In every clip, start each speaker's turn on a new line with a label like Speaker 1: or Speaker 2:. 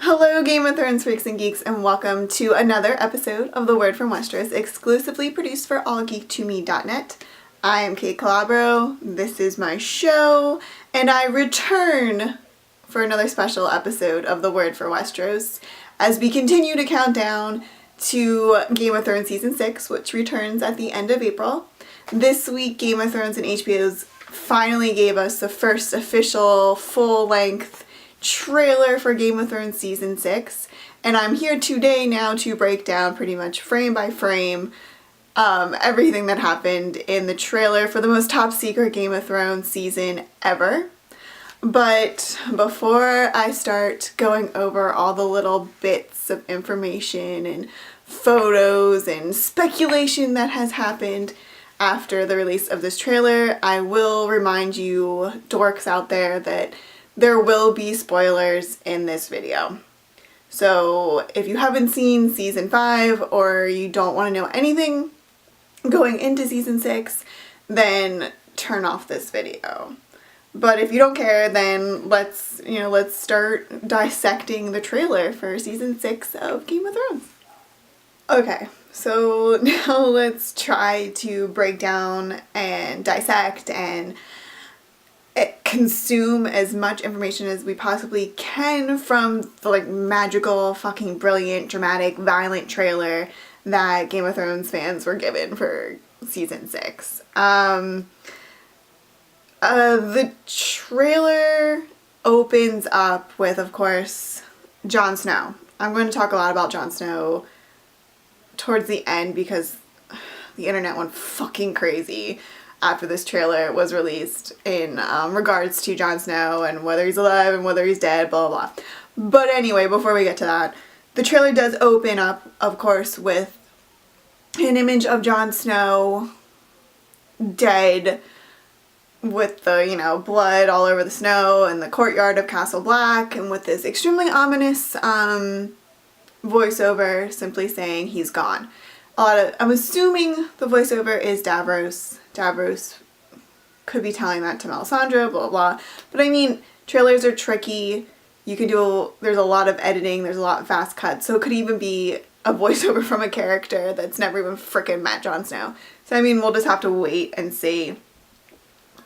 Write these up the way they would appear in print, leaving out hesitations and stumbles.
Speaker 1: Hello Game of Thrones freaks and geeks, and welcome to another episode of The Word from Westeros, exclusively produced for AllGeekToMeTV. I am Kait Calabro, this is my show, and I return for another special episode of The Word for Westeros as we continue to count down to Game of Thrones Season 6, which returns at the end of April. This week, Game of Thrones and HBO's finally gave us the first official full-length trailer for Game of Thrones Season 6, and I'm here today now to break down pretty much frame by frame everything that happened in the trailer for the most top secret Game of Thrones season ever. But before I start going over all the little bits of information and photos and speculation that has happened after the release of this trailer, I will remind you dorks out there that there will be spoilers in this video. So if you haven't seen Season 5 or you don't want to know anything going into Season 6, then turn off this video. But if you don't care, then let's start dissecting the trailer for Season 6 of Game of Thrones. Okay, so now let's try to break down and dissect and consume as much information as we possibly can from the magical, fucking brilliant, dramatic, violent trailer that Game of Thrones fans were given for Season 6. The trailer opens up with, of course, Jon Snow. I'm going to talk a lot about Jon Snow towards the end because the internet went fucking crazy after this trailer was released in regards to Jon Snow and whether he's alive and whether he's dead, blah, blah, blah. But anyway, before we get to that, the trailer does open up, of course, with an image of Jon Snow dead with the, blood all over the snow in the courtyard of Castle Black, and with this extremely ominous voiceover simply saying he's gone. I'm assuming the voiceover is Davros. Davros could be telling that to Melisandre, blah, blah. But I mean, trailers are tricky. There's a lot of editing, there's a lot of fast cuts, so it could even be a voiceover from a character that's never even frickin' met Jon Snow. So I mean, we'll just have to wait and see.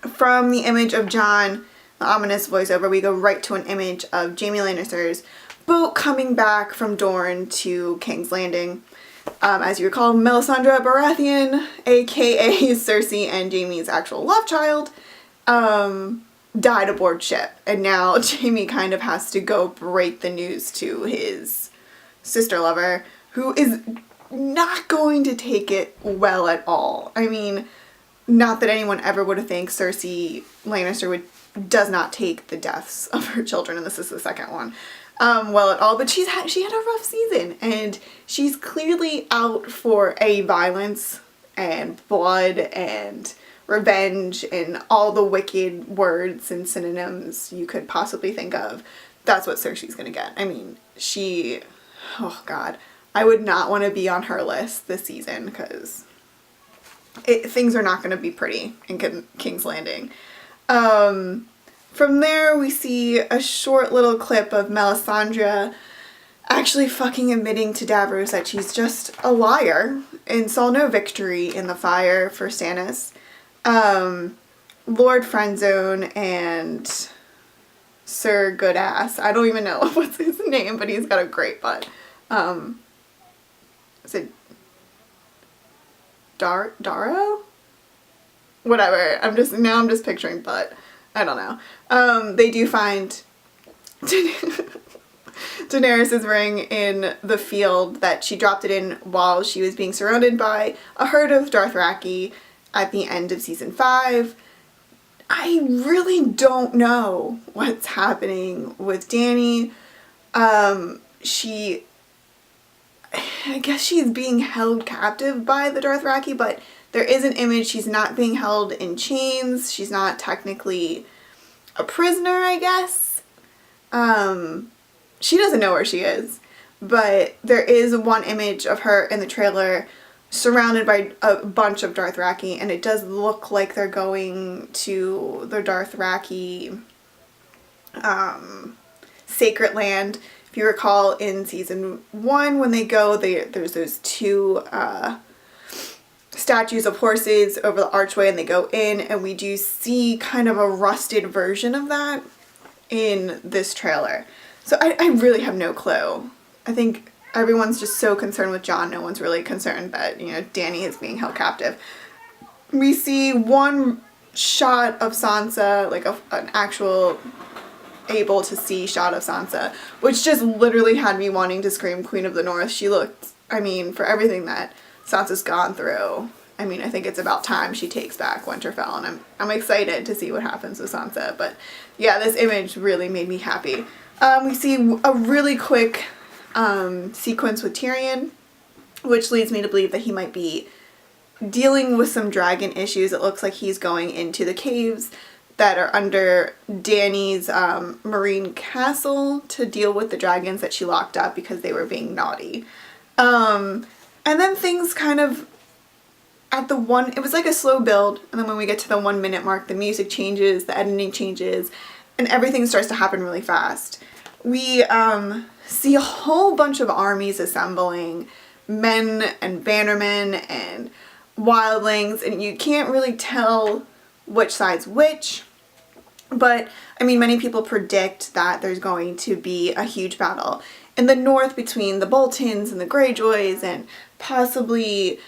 Speaker 1: From the image of Jon, the ominous voiceover, we go right to an image of Jaime Lannister's boat coming back from Dorne to King's Landing. As you recall, Melisandre Baratheon, aka Cersei and Jaime's actual love child, died aboard ship. And now Jaime kind of has to go break the news to his sister lover, who is not going to take it well at all. I mean, not that anyone ever would have think Cersei Lannister does not take the deaths of her children, and this is the second one, well at all, but she had a rough season, and she's clearly out for a violence and blood and revenge and all the wicked words and synonyms you could possibly think of. That's what Cersei's gonna get. I mean, oh god, I would not want to be on her list this season because things are not gonna be pretty in King's Landing. From there, we see a short little clip of Melisandre actually fucking admitting to Davros that she's just a liar and saw no victory in the fire for Stannis. Lord Friendzone and Sir Goodass, I don't even know what's his name, but he's got a great butt. Is it Darrow? Whatever, I'm just picturing butt. I don't know. They do find Daenerys' ring in the field that she dropped it in while she was being surrounded by a herd of Dothraki at the end of Season 5. I really don't know what's happening with Dany. I guess she's being held captive by the Dothraki, but there is an image she's not being held in chains. She's not technically a prisoner, I guess. She doesn't know where she is, but there is one image of her in the trailer surrounded by a bunch of Dothraki, and it does look like they're going to the Dothraki sacred land If you recall, in season 1, when they go, there's those 2 statues of horses over the archway, and they go in, and we do see kind of a rusted version of that in this trailer. So I really have no clue. I think everyone's just so concerned with Jon, no one's really concerned that, you know, Dany is being held captive. We see one shot of Sansa, like an actual able to see shot of Sansa, which just literally had me wanting to scream Queen of the North. She looked, I mean, for everything that Sansa's gone through, I mean, I think it's about time she takes back Winterfell, and I'm excited to see what happens with Sansa. But yeah, this image really made me happy. We see a really quick sequence with Tyrion, which leads me to believe that he might be dealing with some dragon issues. It looks like he's going into the caves that are under Dany's marine castle to deal with the dragons that she locked up because they were being naughty. And then things kind of it was like a slow build, and then when we get to the 1 minute mark, the music changes, the editing changes, and everything starts to happen really fast. We see a whole bunch of armies assembling, men and bannermen and wildlings, and you can't really tell which side's which, but I mean, many people predict that there's going to be a huge battle in the north between the Boltons and the Greyjoys, and possibly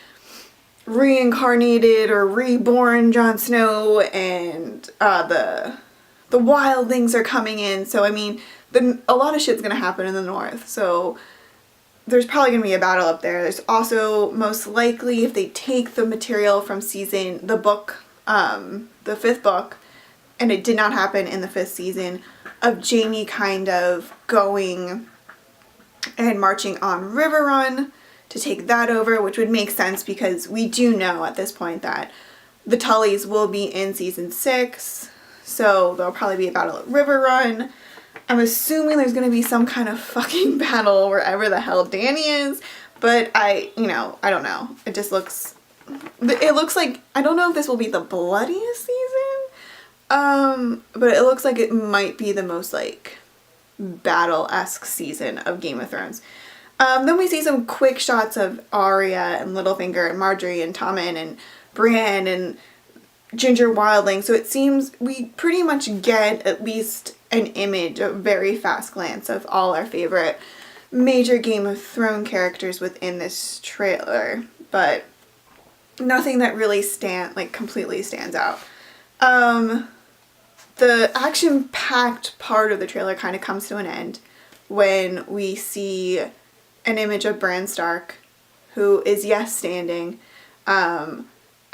Speaker 1: reincarnated or reborn Jon Snow, and the wildlings are coming in. So I mean, a lot of shit's gonna happen in the north, so there's probably gonna be a battle up there. There's also, most likely, if they take the material from the book, the 5th book, and it did not happen in the 5th season, of Jaime kind of going and marching on Riverrun to take that over, which would make sense because we do know at this point that the Tullys will be in season 6, so there'll probably be a battle at Riverrun. I'm assuming there's going to be some kind of fucking battle wherever the hell Dany is, but I don't know. It just looks, like, I don't know if this will be the bloodiest season, but it looks like it might be the most, like, battle-esque season of Game of Thrones. Then we see some quick shots of Arya and Littlefinger and Marjorie and Tommen and Brienne and Ginger Wildling, so it seems we pretty much get at least an image, a very fast glance of all our favorite major Game of Thrones characters within this trailer, but nothing that really completely stands out. The action-packed part of the trailer kind of comes to an end when we see an image of Bran Stark, who is, yes, standing. I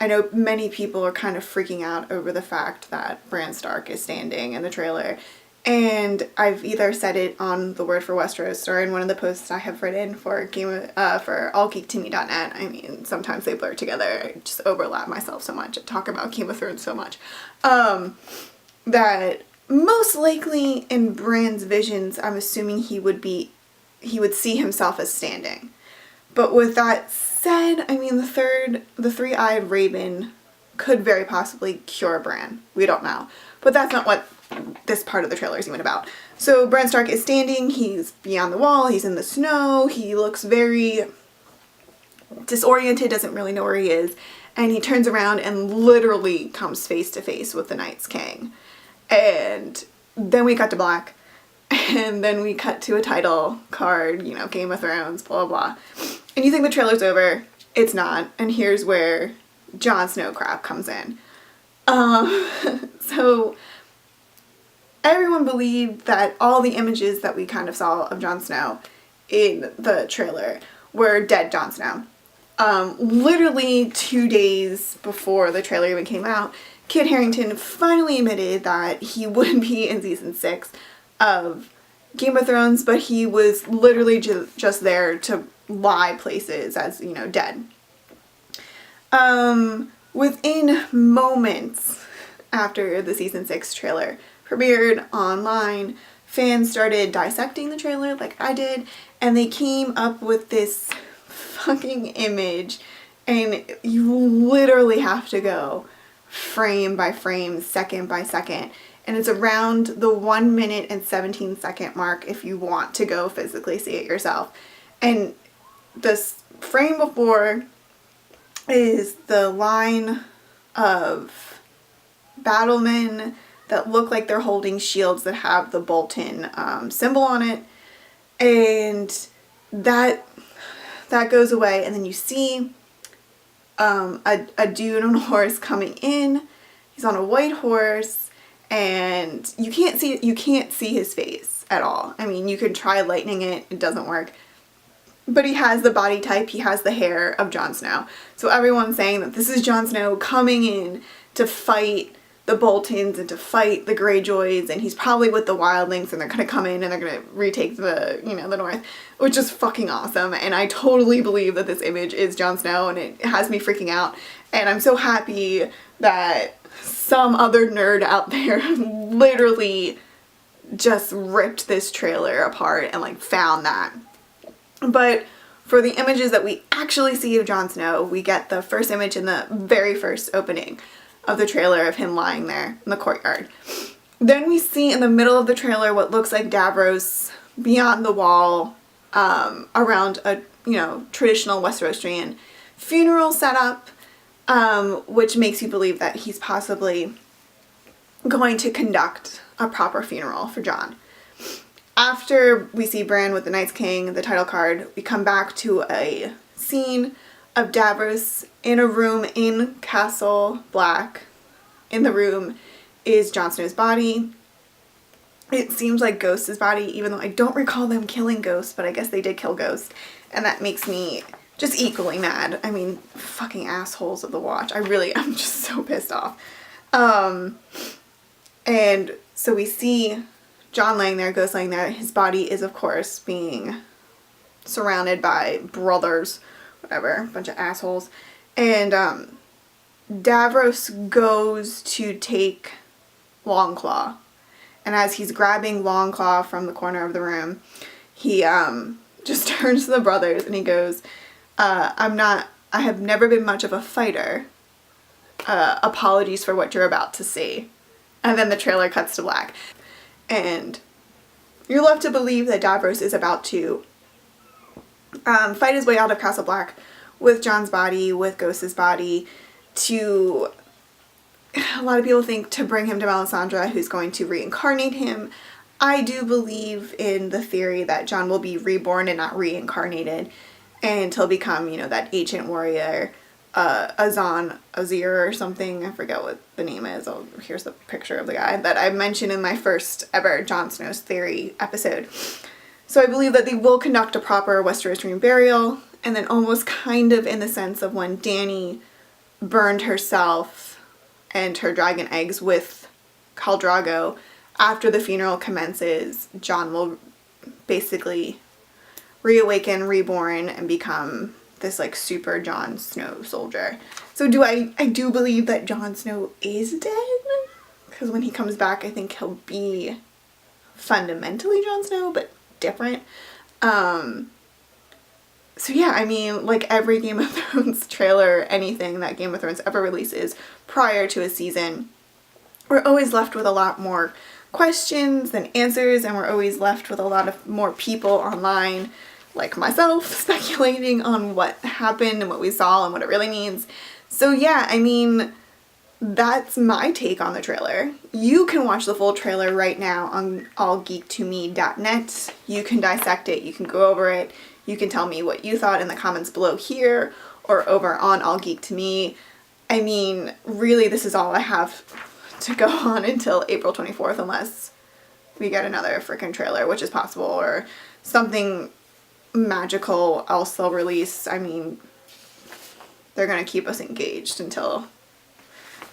Speaker 1: know many people are kind of freaking out over the fact that Bran Stark is standing in the trailer, and I've either said it on the Word for Westeros or in one of the posts I have written for AllGeekToMeTV.net. I mean, sometimes they blur together. I just overlap myself so much. I talk about Game of Thrones so much. That most likely in Bran's visions, I'm assuming he would see himself as standing. But with that said, I mean, the three-eyed raven could very possibly cure Bran. We don't know. But that's not what this part of the trailer is even about. So Bran Stark is standing, he's beyond the wall, he's in the snow, he looks very disoriented, doesn't really know where he is, and he turns around and literally comes face to face with the Night's King. And then we cut to black, and then we cut to a title card, Game of Thrones, blah, blah, blah. And you think the trailer's over. It's not. And here's where Jon Snow crap comes in. So everyone believed that all the images that we kind of saw of Jon Snow in the trailer were dead Jon Snow. Literally 2 days before the trailer even came out, Kit Harington finally admitted that he would be in season 6 of Game of Thrones, but he was literally just there to lie places as, dead. Within moments after the season 6 trailer premiered online, fans started dissecting the trailer like I did, and they came up with this fucking image, and you literally have to go frame by frame, second by second, and it's around the 1 minute and 17 second mark if you want to go physically see it yourself. And this frame before is the line of battlemen that look like they're holding shields that have the Bolton symbol on it, and that goes away, and then you see a dude on a horse coming in. He's on a white horse, and you can't see his face at all. I mean, you can try lightening it, it doesn't work. But he has the body type, he has the hair of Jon Snow. So everyone's saying that this is Jon Snow coming in to fight the Boltons and to fight the Greyjoys, and he's probably with the wildlings, and they're gonna come in and they're gonna retake the, the north, which is fucking awesome. And I totally believe that this image is Jon Snow, and it has me freaking out. And I'm so happy that some other nerd out there literally just ripped this trailer apart and like found that. But for the images that we actually see of Jon Snow, we get the first image in the very first opening of the trailer of him lying there in the courtyard. Then we see in the middle of the trailer what looks like Davros beyond the wall, around a traditional Westerosian funeral setup, which makes you believe that he's possibly going to conduct a proper funeral for Jon. After we see Bran with the Night's King, the title card, we come back to a scene of Davros in a room in Castle Black. In the room is Jon Snow's body. It seems like Ghost's body, even though I don't recall them killing Ghost, but I guess they did kill Ghost. And that makes me just equally mad. I mean, fucking assholes of the Watch. I'm just so pissed off. And so we see Jon laying there, Ghost laying there. His body is, of course, being surrounded by brothers, whatever, a bunch of assholes. And Davros goes to take Longclaw. And as he's grabbing Longclaw from the corner of the room, he just turns to the brothers and he goes, I have never been much of a fighter. Apologies for what you're about to see. And then the trailer cuts to black. And you're left to believe that Davros is about to fight his way out of Castle Black with Jon's body, with Ghost's body, to, a lot of people think, to bring him to Melisandre, who's going to reincarnate him. I do believe in the theory that Jon will be reborn and not reincarnated, and he'll become, that ancient warrior, Azir or something. I forget what the name is. Here's the picture of the guy that I mentioned in my first ever Jon Snow's theory episode. So I believe that they will conduct a proper Westerosian burial, and then almost kind of in the sense of when Dany burned herself and her dragon eggs with Khal Drogo, after the funeral commences, Jon will basically reawaken, reborn, and become this like super Jon Snow soldier. So I do believe that Jon Snow is dead, because when he comes back I think he'll be fundamentally Jon Snow but different. So yeah, I mean, like every Game of Thrones trailer, anything that Game of Thrones ever releases prior to a season, we're always left with a lot more questions than answers, and we're always left with a lot of more people online, like myself, speculating on what happened and what we saw and what it really means. So yeah, I mean, that's my take on the trailer. You can watch the full trailer right now on AllGeekToMe.net. You can dissect it, you can go over it, you can tell me what you thought in the comments below here or over on AllGeekToMe. I mean, really, this is all I have to go on until April 24th, unless we get another freaking trailer, which is possible, or something magical else they'll release. I mean, they're gonna keep us engaged until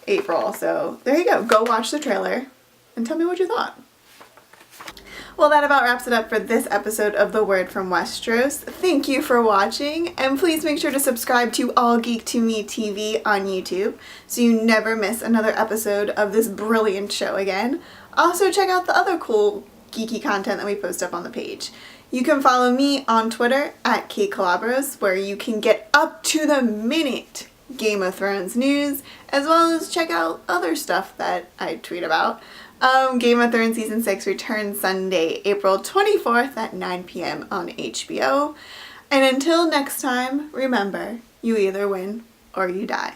Speaker 1: April, so there you go. Go watch the trailer and tell me what you thought. Well, that about wraps it up for this episode of The Word from Westeros. Thank you for watching, and please make sure to subscribe to AllGeekToMeTV on YouTube so you never miss another episode of this brilliant show again. Also, check out the other cool geeky content that we post up on the page. You can follow me on Twitter at KateCalabros, where you can get up to the minute Game of Thrones news, as well as check out other stuff that I tweet about. Game of Thrones Season 6 returns Sunday, April 24th at 9 p.m. on HBO. And until next time, remember, you either win or you die.